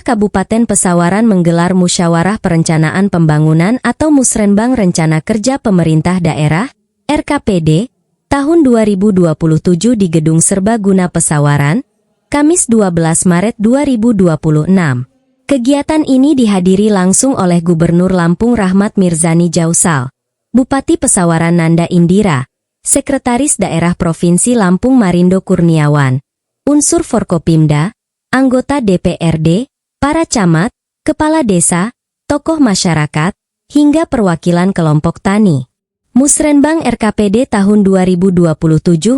Kabupaten Pesawaran menggelar Musyawarah Perencanaan Pembangunan atau Musrenbang Rencana Kerja Pemerintah Daerah, RKPD, tahun 2027 di Gedung Serbaguna Pesawaran, Kamis 12 Maret 2026. Kegiatan ini dihadiri langsung oleh Gubernur Lampung Rahmat Mirzani Jausal, Bupati Pesawaran Nanda Indira, Sekretaris Daerah Provinsi Lampung Marindo Kurniawan, unsur Forkopimda, anggota DPRD, para camat, kepala desa, tokoh masyarakat, hingga perwakilan kelompok tani. Musrenbang RKPD tahun 2027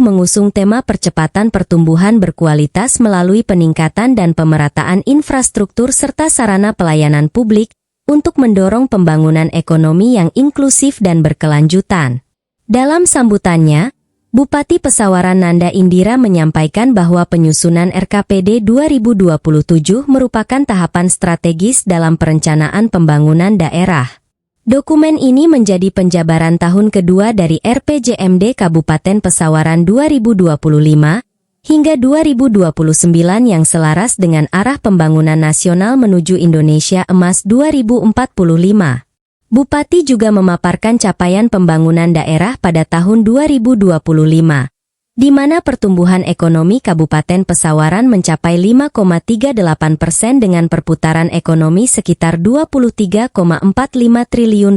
mengusung tema percepatan pertumbuhan berkualitas melalui peningkatan dan pemerataan infrastruktur serta sarana pelayanan publik untuk mendorong pembangunan ekonomi yang inklusif dan berkelanjutan. Dalam sambutannya, Bupati Pesawaran Nanda Indira menyampaikan bahwa penyusunan RKPD 2027 merupakan tahapan strategis dalam perencanaan pembangunan daerah. Dokumen ini menjadi penjabaran tahun kedua dari RPJMD Kabupaten Pesawaran 2025 hingga 2029 yang selaras dengan arah pembangunan nasional menuju Indonesia Emas 2045. Bupati juga memaparkan capaian pembangunan daerah pada tahun 2025, di mana pertumbuhan ekonomi Kabupaten Pesawaran mencapai 5,38% dengan perputaran ekonomi sekitar Rp23,45 triliun.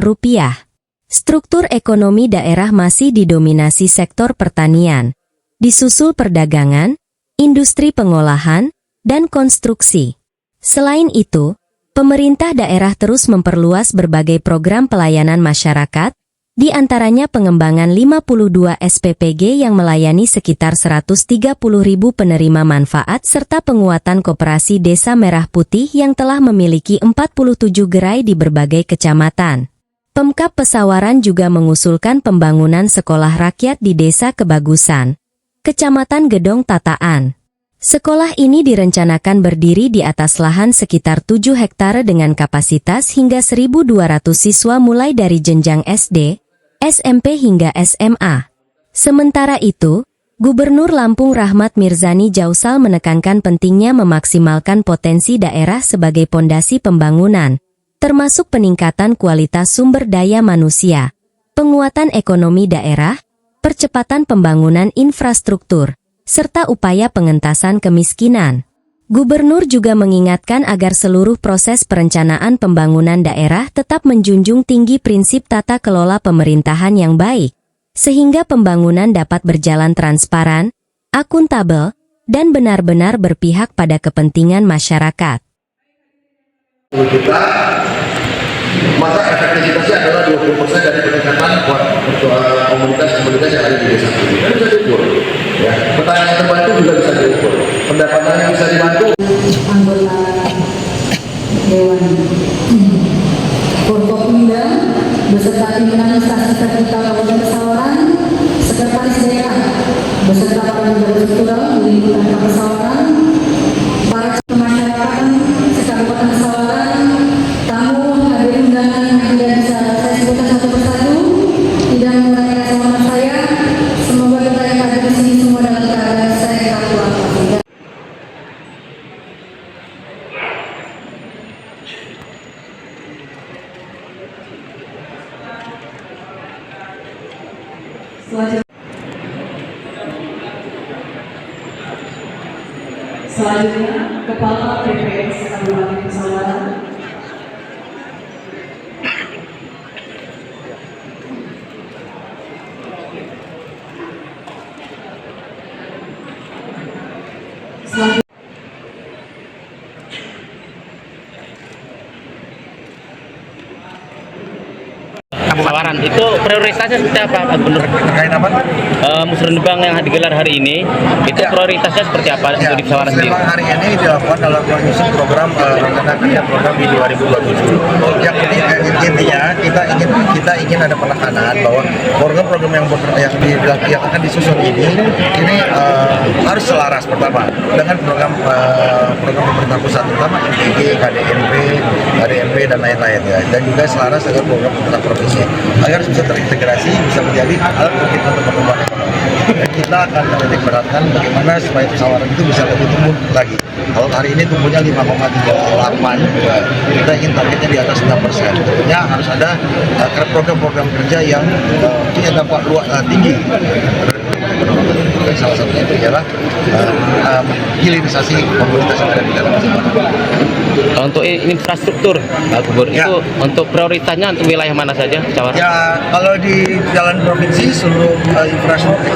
Struktur ekonomi daerah masih didominasi sektor pertanian, disusul perdagangan, industri pengolahan, dan konstruksi. Selain itu, pemerintah daerah terus memperluas berbagai program pelayanan masyarakat, di antaranya pengembangan 52 SPPG yang melayani sekitar 130.000 penerima manfaat serta penguatan koperasi Desa Merah Putih yang telah memiliki 47 gerai di berbagai kecamatan. Pemkab Pesawaran juga mengusulkan pembangunan sekolah rakyat di Desa Kebagusan, Kecamatan Gedong Tataan. Sekolah ini direncanakan berdiri di atas lahan sekitar 7 hektare dengan kapasitas hingga 1.200 siswa mulai dari jenjang SD, SMP hingga SMA. Sementara itu, Gubernur Lampung Rahmat Mirzani Jausal menekankan pentingnya memaksimalkan potensi daerah sebagai pondasi pembangunan, termasuk peningkatan kualitas sumber daya manusia, penguatan ekonomi daerah, percepatan pembangunan infrastruktur, serta upaya pengentasan kemiskinan. Gubernur juga mengingatkan agar seluruh proses perencanaan pembangunan daerah tetap menjunjung tinggi prinsip tata kelola pemerintahan yang baik, sehingga pembangunan dapat berjalan transparan, akuntabel, dan benar-benar berpihak pada kepentingan masyarakat. Kita, maka efektivitasnya adalah 20% dari peningkatan komunitas-komunitas yang ada di desa ini. Dan bisa diukur. Ya, petani yang terbantu juga bisa diukur. Pendapatan yang bisa dibantu. Anggota Dewan Forkopimda beserta pimpinan instansi terkait Kabupaten Pesawaran, Sekretaris Daerah beserta para pejabat struktural di lingkungan Pesawaran, para masyarakat Kabupaten Pesawaran, tamu hadirin undangan yang tidak bisa saya sebutkan satu persatu, tidak mengurangi rasa hormat saya. Semoga kita yang hadir di sini semua dalam keadaan sehat walafiat. Selanjutnya, Kepala PPS Kabupaten Pesawaran. Pesawaran itu prioritasnya seperti apa, Pak Gubernur? Terkait apa? Musrenbang yang digelar hari ini, itu prioritasnya seperti apa untuk di Pesawaran sendiri? Musrenbang hari ini dilakukan dalam menyusun program rencana kerja program di 2027. Yang intinya kita ingin ada penekanan bahwa program-program yang akan disusun ini harus selaras pertama dengan program pemerintah pusat, terutama MPG, KDNP dan lain-lain ya, dan juga selaras dengan program pemerintah provinsi agar bisa terintegrasi, bisa menjadi alat untuk pertumbuhan ekonomi. Dan kita akan menitik beratkan bagaimana supaya Pesawaran itu bisa lebih tumbuh lagi. Kalau hari ini tumbuhnya 5,38, kita ingin targetnya di atas 6%. Tentunya harus ada program-program kerja yang punya dampak tinggi. Salah satunya itu ialah hilirisasi komunitas yang ada di dalam masyarakat. Untuk infrastruktur, Pak Gubernur, Ya. itu untuk prioritasnya untuk wilayah mana saja, Musyawarah? Ya, kalau di jalan provinsi seluruh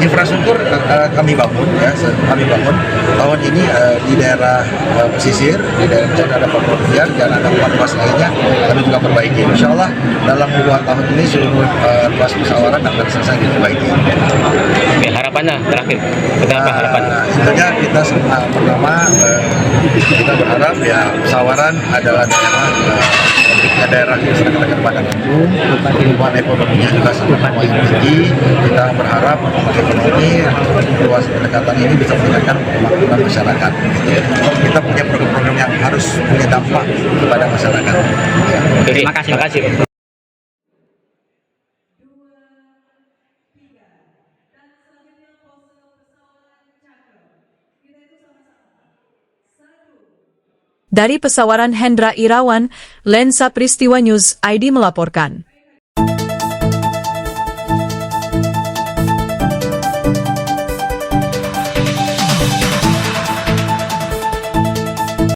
infrastruktur kami bangun, ya, kami bangun. Tahun ini di daerah pesisir, di daerah Jalan ada 40 miliar, Jalan ada 4 ruas lainnya kami juga perbaiki. Insya Allah dalam 2 tahun ini seluruh ruas musyawarah akan selesai diperbaiki. Oke, harapannya terakhir, kenapa harapannya? Tentunya kita pertama kita berharap ya Sawaran adalah daerah masyarakat yang padat mampu, pertumbuhan ekonominya juga sama yang tinggi. Kita berharap ekonomi luas pendekatan ini bisa meningkatkan kemakmuran masyarakat. Kita punya program-program yang harus punya dampak kepada masyarakat. Ya. Terima kasih. Dari Pesawaran Hendra Irawan, Lensa Peristiwa News ID melaporkan.